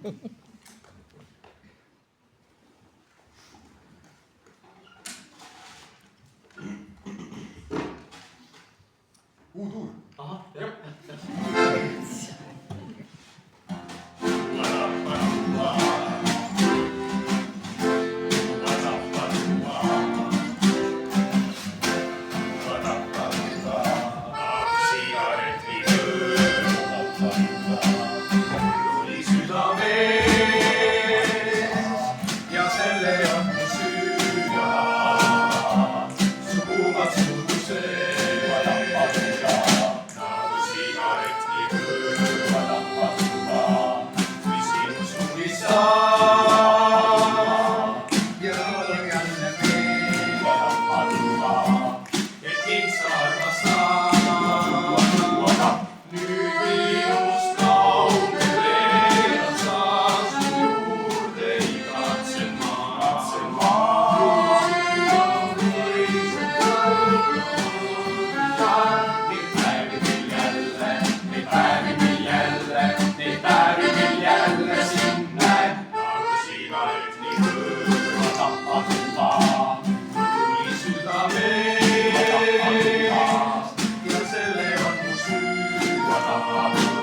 U-tuur. ahah, jah. Ja selle on mu süüa. Su kuumad suudused nagu sigaret nii kõõva. Kui sinu sugisa ja olen jälle meel, et mind sa armastad. Nüüd minust kaugel on sa su juurde igatsen ma. Neid päevi, mil jälle sind näen, nagu sigaret nii kõõva tappa. Tuli südamest ja selle on mu süü.